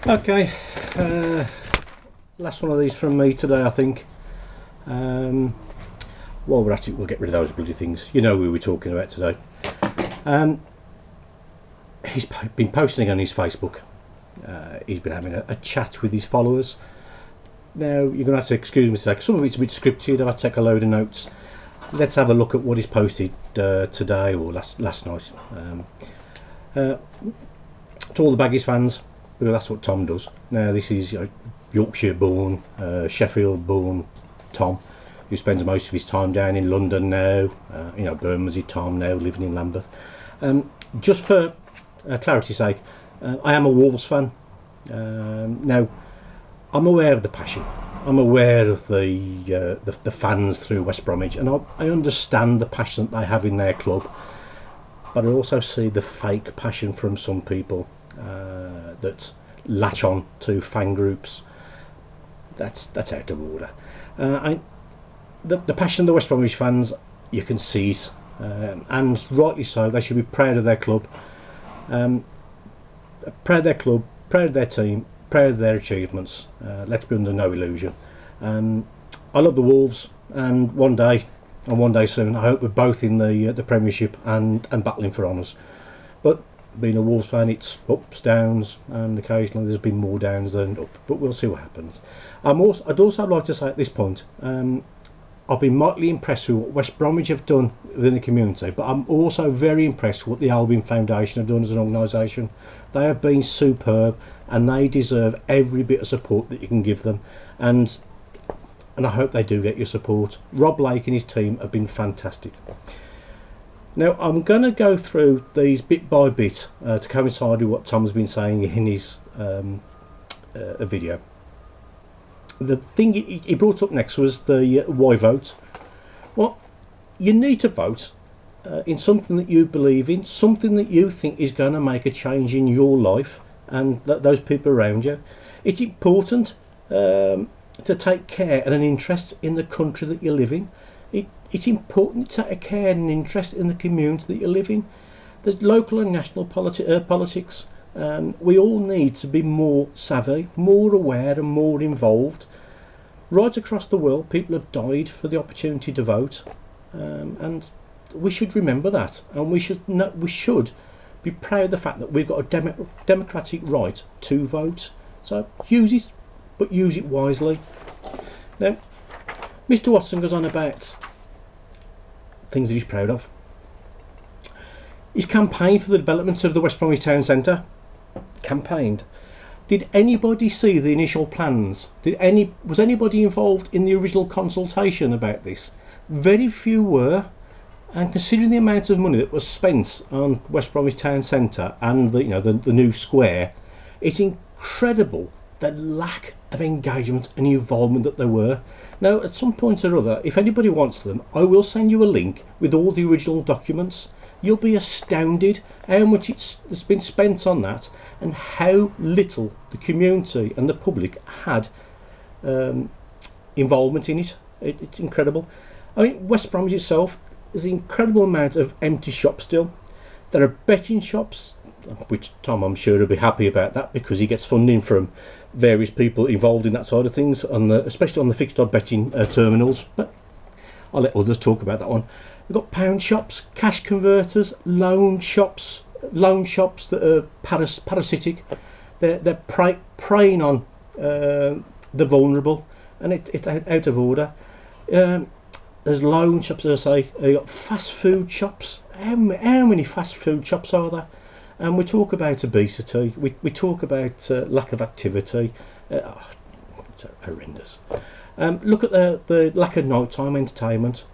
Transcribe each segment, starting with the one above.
Okay, last one of these from me today, I think. While we're at it, we'll get rid of those bloody things. You know who we're talking about today. He's been posting on his Facebook. He's been having a chat with his followers. Now, you're going to have to excuse me today, 'cause some of it's a bit scripted. I'll take a load of notes. Let's have a look at what he's posted today or last night. To all the Baggies fans, because that's what Tom does. Now, this is Yorkshire-born, Sheffield-born Tom, who spends most of his time down in London now. Bermondsey Tom now, living in Lambeth. Just for clarity's sake, I am a Wolves fan. Now, I'm aware of the passion. I'm aware of the fans through West Bromwich, and I understand the passion that they have in their club. But I also see the fake passion from some people that latch on to fan groups. That's out of order. The passion of the West Bromwich fans, you can see it, and rightly so. They should be proud of their club, proud of their team, proud of their achievements. Let's be under no illusion. I love the Wolves, and one day soon, I hope we're both in the Premiership and battling for honours. But being a Wolves fan, it's ups, downs, and occasionally there's been more downs than up. But we'll see what happens. I'd also like to say at this point, I've been mightily impressed with what West Bromwich have done within the community, but I'm also very impressed with what the Albion Foundation have done as an organisation. They have been superb, and they deserve every bit of support that you can give them. And I hope they do get your support. Rob Lake and his team have been fantastic. Now, I'm going to go through these bit by bit to coincide with what Tom's been saying in his video. The thing he brought up next was the why vote. Well, you need to vote in something that you believe in, something that you think is going to make a change in your life and those people around you. It's important to take care and an interest in the country that you live in. It's important to take a care and an interest in the community that you live in. There's local and national politics. We all need to be more savvy, more aware and more involved. Right across the world, people have died for the opportunity to vote, and we should remember that, and we should be proud of the fact that we've got a democratic right to vote. So use it, but use it wisely. Now, Mr. Watson goes on about things that he's proud of. He's campaigned for the development of the West Bromwich Town Centre. Campaigned. Did anybody see the initial plans? Was anybody involved in the original consultation about this? Very few were, and considering the amount of money that was spent on West Bromwich Town Centre and the new square, it's incredible the lack of engagement and involvement that there were. Now, at some point or other, if anybody wants them, I will send you a link with all the original documents. You'll be astounded how much it's been spent on that, and how little the community and the public had involvement in it. It's incredible. I mean, West Bromwich itself, there's an incredible amount of empty shops still. There are betting shops, which Tom, I'm sure, will be happy about that, because he gets funding from various people involved in that side of things, especially on the fixed odd betting terminals. But I'll let others talk about that one. We've got pound shops, cash converters, loan shops that are parasitic. They're preying on the vulnerable, and it's out of order. There's loan shops, as I say. You've got fast food shops. How many fast food shops are there? And we talk about obesity. We talk about lack of activity. It's horrendous. Look at the lack of nighttime entertainment.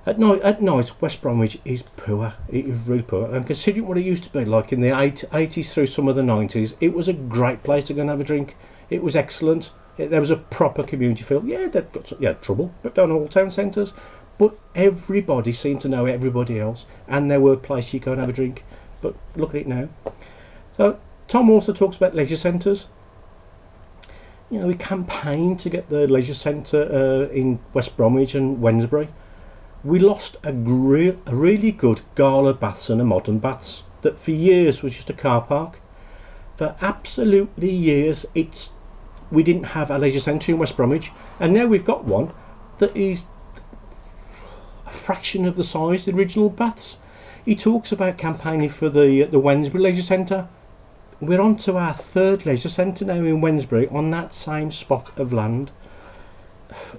At night, West Bromwich is poor. It is really poor. And considering what it used to be like in the 80s through some of the 90s, it was a great place to go and have a drink. It was excellent. There was a proper community feel. Yeah, they've got trouble, but down all town centres. But everybody seemed to know everybody else, and there were places you go and have a drink. But look at it now. So Tom also talks about leisure centres. We campaigned to get the leisure centre in West Bromwich and Wednesbury. We lost a really good gala baths and a modern baths that for years was just a car park. For absolutely years, we didn't have a leisure centre in West Bromwich, and now we've got one that is a fraction of the size of the original Baths. He talks about campaigning for the Wednesbury Leisure Centre. We're on to our third leisure centre now in Wednesbury on that same spot of land.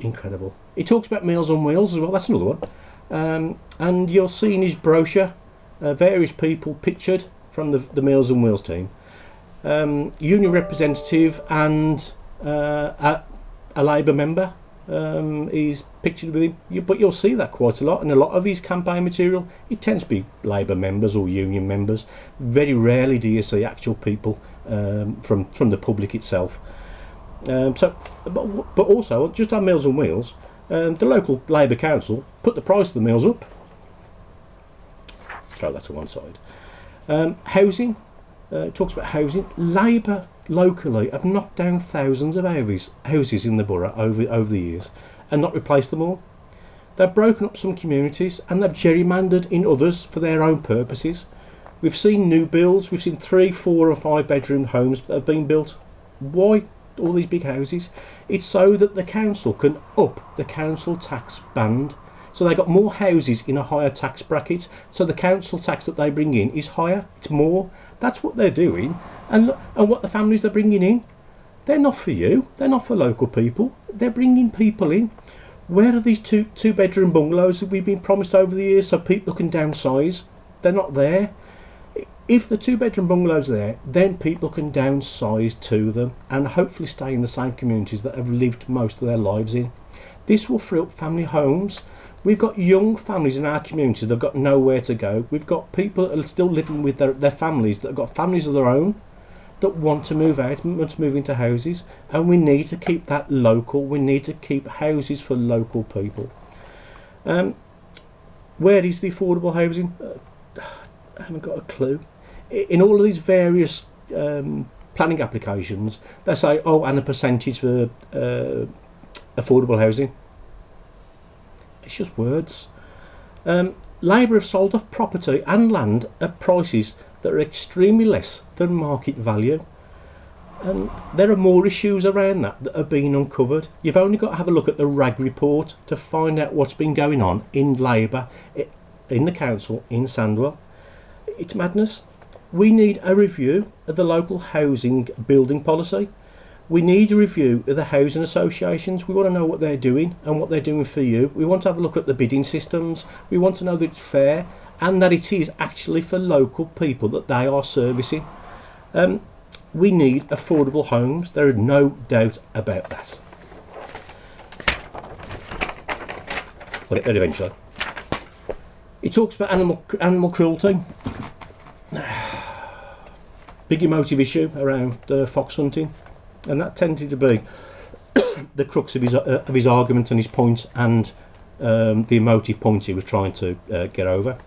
Incredible. He talks about Meals on Wheels as well, that's another one. And you'll see in his brochure various people pictured from the Meals on Wheels team. Union representative and a Labour member is pictured with him, but you'll see that quite a lot, and a lot of his campaign material, it tends to be Labour members or union members. Very rarely do you see actual people from the public itself. But also, just on Meals on Wheels, the local Labour council put the price of the meals up. Throw that to one side. Housing, talks about housing. Labour locally have knocked down thousands of houses in the borough over the years and not replaced them all. They've broken up some communities and they've gerrymandered in others for their own purposes. We've seen new builds, we've seen 3, 4 or 5 bedroom homes that have been built. Why all these big houses? It's so that the council can up the council tax band. So they got more houses in a higher tax bracket, so the council tax that they bring in is higher, it's more. That's what they're doing. And what the families they're bringing in, they're not for you, they're not for local people, they're bringing people in. Where are these two bedroom bungalows that we've been promised over the years so people can downsize? They're not there. If the 2 bedroom bungalows are there, then people can downsize to them and hopefully stay in the same communities that have lived most of their lives in. This will free up family homes. We've got young families in our communities that have got nowhere to go. We've got people that are still living with their families, that have got families of their own, that want to move out, want to move into houses, and we need to keep that local. We need to keep houses for local people. Where is the affordable housing? I haven't got a clue. In all of these various planning applications, they say, oh, and a percentage for affordable housing. It's just words. Labour have sold off property and land at prices that are extremely less than market value, and there are more issues around that have been uncovered. You've only got to have a look at the RAG report to find out what's been going on in Labour, in the council in Sandwell. It's madness. We need a review of the local housing building policy. We need a review of the housing associations. We want to know what they're doing and what they're doing for you. We want to have a look at the bidding systems. We want to know that it's fair and that it is actually for local people that they are servicing. We need affordable homes. There is no doubt about that. We'll get there eventually. It talks about animal cruelty. Big emotive issue around fox hunting. And that tended to be the crux of his argument and his point, and the emotive point he was trying to get over.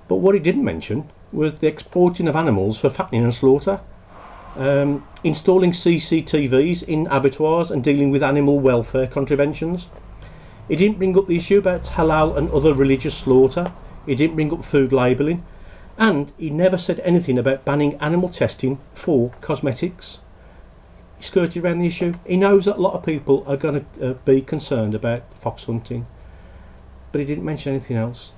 But what he didn't mention was the exporting of animals for fattening and slaughter, installing CCTVs in abattoirs and dealing with animal welfare contraventions. He didn't bring up the issue about halal and other religious slaughter. He didn't bring up food labelling, and he never said anything about banning animal testing for cosmetics. He skirted around the issue. He knows that a lot of people are going to be concerned about fox hunting, but he didn't mention anything else.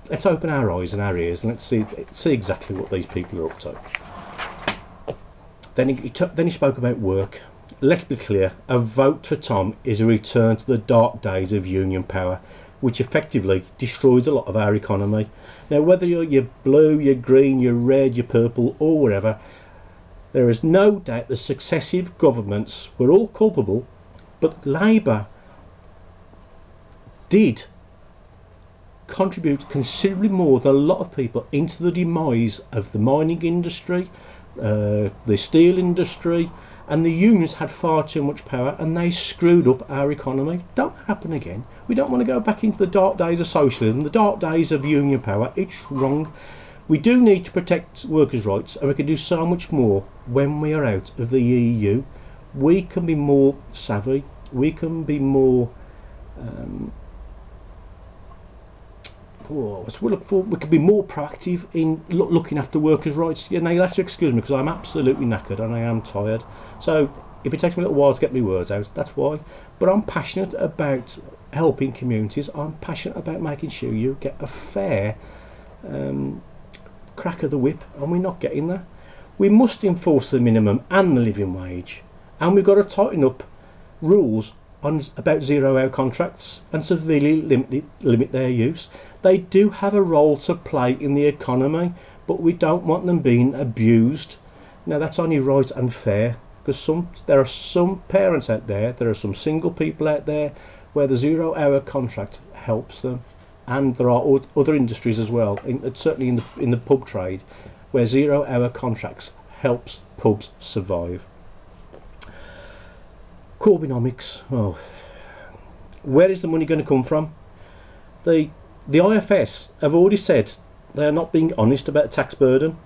Let's open our eyes and our ears and let's see exactly what these people are up to. Then he spoke about work. Let's be clear, a vote for Tom is a return to the dark days of union power, which effectively destroys a lot of our economy. Now, whether you're blue, you're green, you're red, you're purple, or whatever, there is no doubt the successive governments were all culpable, but Labour did contribute considerably more than a lot of people into the demise of the mining industry, the steel industry, and the unions had far too much power and they screwed up our economy. Don't happen again. We don't want to go back into the dark days of socialism, the dark days of union power. It's wrong. We do need to protect workers' rights, and we can do so much more when we are out of the EU. We can be more savvy, we can be more we could be more proactive in looking after workers' rights. Yeah, now you'll have to excuse me because I'm absolutely knackered and I am tired. So if it takes me a little while to get my words out, that's why. But I'm passionate about helping communities. I'm passionate about making sure you get a fair crack of the whip, and we're not getting that. We must enforce the minimum and the living wage, and we've got to tighten up rules about 0-hour contracts and severely limit their use. They do have a role to play in the economy, but we don't want them being abused. Now that's only right and fair, because there are some parents out there, there are some single people out there where the 0-hour contract helps them, and there are other industries as well, certainly in the pub trade, where 0-hour contracts helps pubs survive. Corbynomics. Oh, where is the money going to come from? The IFS have already said they are not being honest about the tax burden,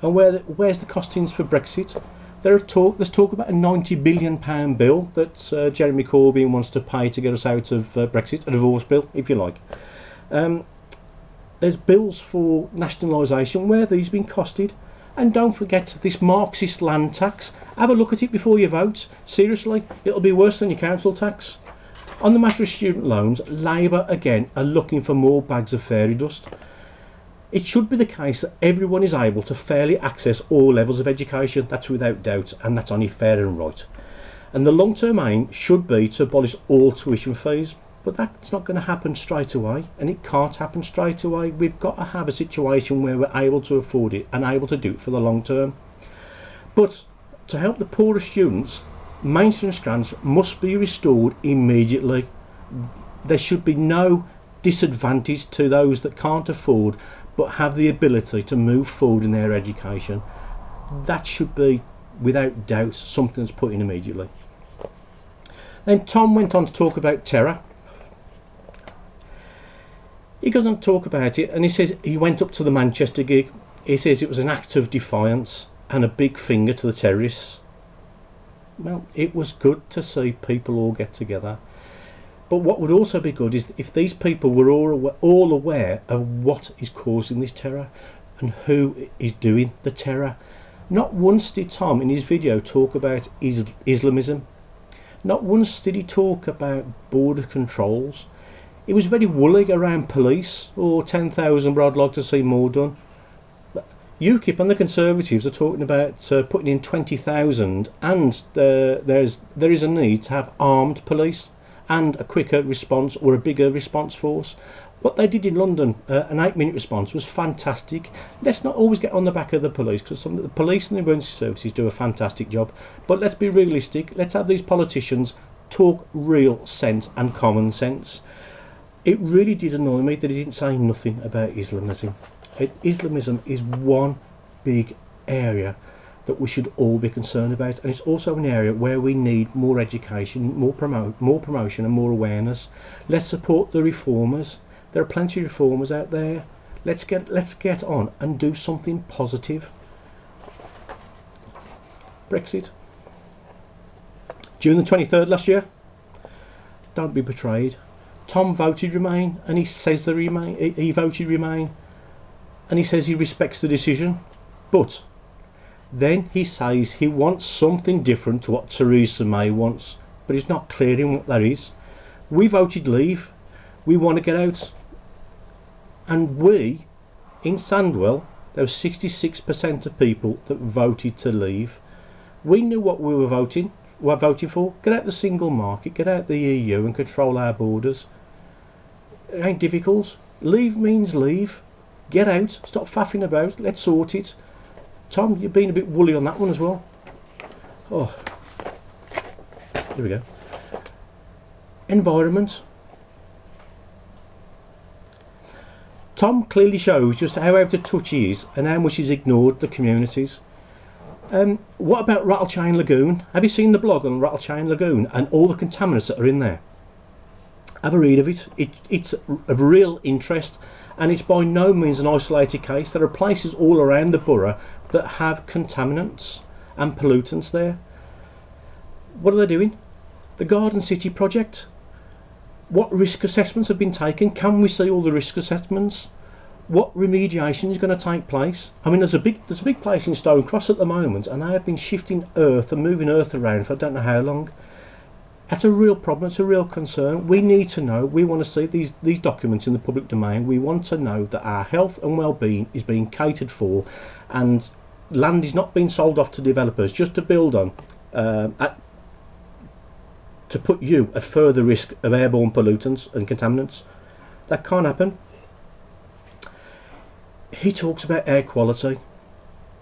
and where's the costings for Brexit? There's talk about a £90 billion bill that Jeremy Corbyn wants to pay to get us out of Brexit, a divorce bill, if you like. There's bills for nationalisation. Where are these being costed? And don't forget this Marxist land tax. Have a look at it before you vote. Seriously, it'll be worse than your council tax. On the matter of student loans, Labour again are looking for more bags of fairy dust. It should be the case that everyone is able to fairly access all levels of education. That's without doubt, and that's only fair and right. And the long-term aim should be to abolish all tuition fees. But that's not going to happen straight away, and it can't happen straight away. We've got to have a situation where we're able to afford it and able to do it for the long term. But to help the poorer students, maintenance grants must be restored immediately. There should be no disadvantage to those that can't afford but have the ability to move forward in their education. That should be, without doubt, something that's put in immediately. Then Tom went on to talk about terror. He doesn't talk about it, and he says he went up to the Manchester gig. He says it was an act of defiance and a big finger to the terrorists. Well, it was good to see people all get together. But what would also be good is if these people were all aware of what is causing this terror and who is doing the terror. Not once did Tom in his video talk about Islamism. Not once did he talk about border controls. It was very woolly around police, or 10,000, but I'd like to see more done. But UKIP and the Conservatives are talking about putting in 20,000, and there is a need to have armed police and a quicker response or a bigger response force. What they did in London, an 8-minute response, was fantastic. Let's not always get on the back of the police, because the police and the emergency services do a fantastic job. But let's be realistic. Let's have these politicians talk real sense and common sense. It really did annoy me that he didn't say nothing about Islamism. Islamism is one big area that we should all be concerned about, and it's also an area where we need more education, more promotion and more awareness. Let's support the reformers. There are plenty of reformers out there. Let's get on and do something positive. Brexit. June the 23rd last year. Don't be betrayed. Tom voted Remain, and he says that he voted Remain, and he says he respects the decision, but then he says he wants something different to what Theresa May wants, but it's not clear in what that is. We voted Leave. We want to get out, and we in Sandwell, there were 66% of people that voted to leave. We knew what we were voting for. Get out the single market, get out the EU and control our borders. It ain't difficult. Leave means leave. Get out, stop faffing about, let's sort it. Tom, you've been a bit woolly on that one as well. Oh, here we go. Environment. Tom clearly shows just how out of touch he is and how much he's ignored the communities. What about Rattlechain Lagoon? Have you seen the blog on Rattlechain Lagoon and all the contaminants that are in there? Have a read of it. It's of real interest, and it's by no means an isolated case. There are places all around the borough that have contaminants and pollutants there. What are they doing? The Garden City project. What risk assessments have been taken? Can we see all the risk assessments? What remediation is going to take place? I mean, there's a big place in Stone Cross at the moment, and they have been shifting earth and moving earth around for I don't know how long. That's a real problem. It's a real concern. We need to know. We want to see these documents in the public domain. We want to know that our health and well-being is being catered for, and land is not being sold off to developers just to build on, to put you at further risk of airborne pollutants and contaminants. That can't happen. He talks about air quality.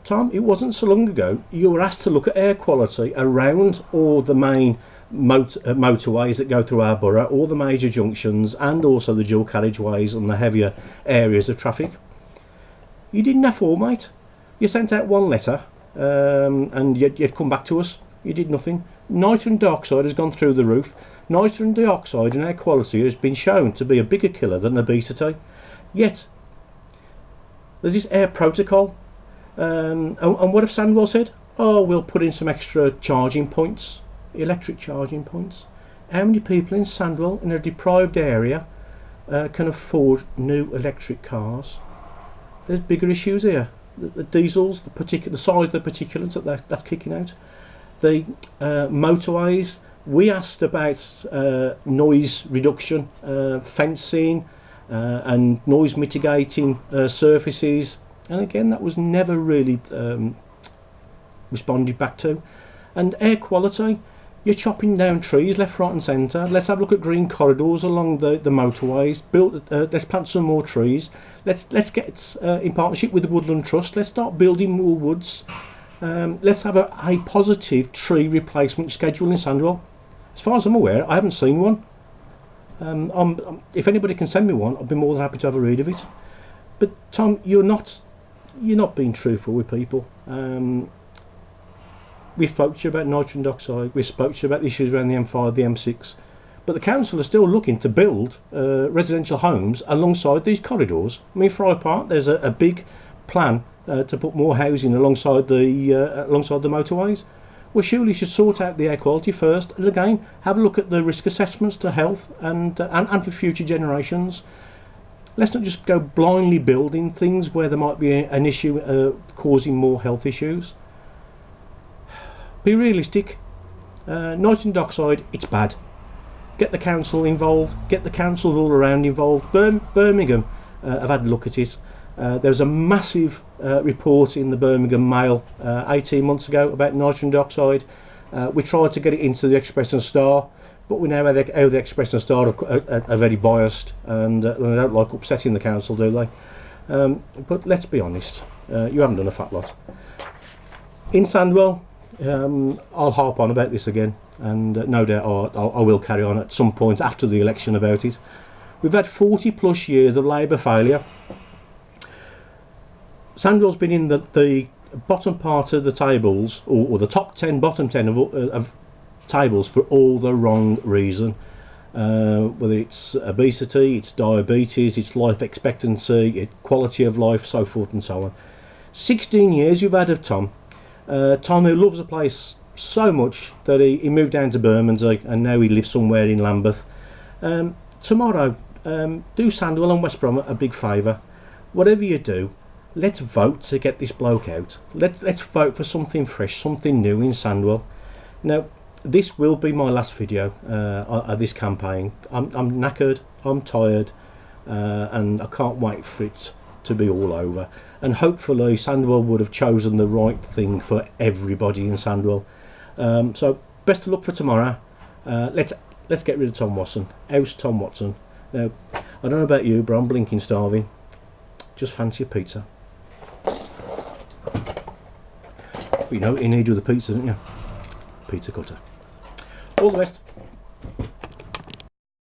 Tom, it wasn't so long ago you were asked to look at air quality around all the main motorways that go through our borough, all the major junctions, and also the dual carriageways and the heavier areas of traffic. You didn't have all, mate. You sent out one letter, and you'd come back to us. You did nothing. Nitrogen dioxide has gone through the roof. Nitrogen dioxide in air quality has been shown to be a bigger killer than obesity. Yet there's this air protocol, and what have Sandwell said? Oh, we'll put in some extra charging points, electric charging points. How many people in Sandwell, in a deprived area, can afford new electric cars? There's bigger issues here. The diesels, the size of the particulates that's kicking out. The motorways. We asked about noise reduction, fencing, and noise mitigating surfaces, and again that was never really responded back to. And air quality, you're chopping down trees left, right and centre. Let's have a look at green corridors along the motorways. Let's plant some more trees. Let's get in partnership with the Woodland Trust, let's start building more woods. Let's have a positive tree replacement schedule in Sandwell. As far as I'm aware, I haven't seen one. If anybody can send me one, I'd be more than happy to have a read of it. But Tom, you're not being truthful with people. We spoke to you about nitrogen dioxide. We spoke to you about the issues around the M5, the M6. But the council are still looking to build residential homes alongside these corridors. I mean, Fry Park, there's a big plan to put more housing alongside the motorways. Well, surely you should sort out the air quality first, and again have a look at the risk assessments to health and for future generations. Let's not just go blindly building things where there might be an issue causing more health issues. Be realistic. Nitrogen dioxide, it's bad. Get the council involved. Get the councils all around involved. Birmingham have had a look at it. There was a massive report in the Birmingham Mail 18 months ago about nitrogen dioxide. We tried to get it into the Express and Star, but we know how the Express and Star are very biased, and they don't like upsetting the council, do they? But let's be honest, you haven't done a fat lot. In Sandwell, I'll harp on about this again, and no doubt I will carry on at some point after the election about it. We've had 40 plus years of Labour failure. Sandwell's been in the bottom part of the tables, or the top 10, bottom 10 of tables for all the wrong reason. Whether it's obesity, it's diabetes, it's life expectancy, it's quality of life, so forth and so on. 16 years you've had of Tom. Tom, who loves the place so much that he moved down to Bermondsey, and now he lives somewhere in Lambeth. Tomorrow, do Sandwell and West Brom a big favour. Whatever you do, let's vote to get this bloke out. Let's vote for something fresh, something new in Sandwell. Now, this will be my last video of this campaign. I'm knackered, I'm tired, and I can't wait for it to be all over. And hopefully Sandwell would have chosen the right thing for everybody in Sandwell. So best of luck for tomorrow. Let's get rid of Tom Watson. Oust Tom Watson. Now, I don't know about you, but I'm blinking starving. Just fancy a pizza. You know what you need with a pizza, don't you? Pizza cutter. All the best.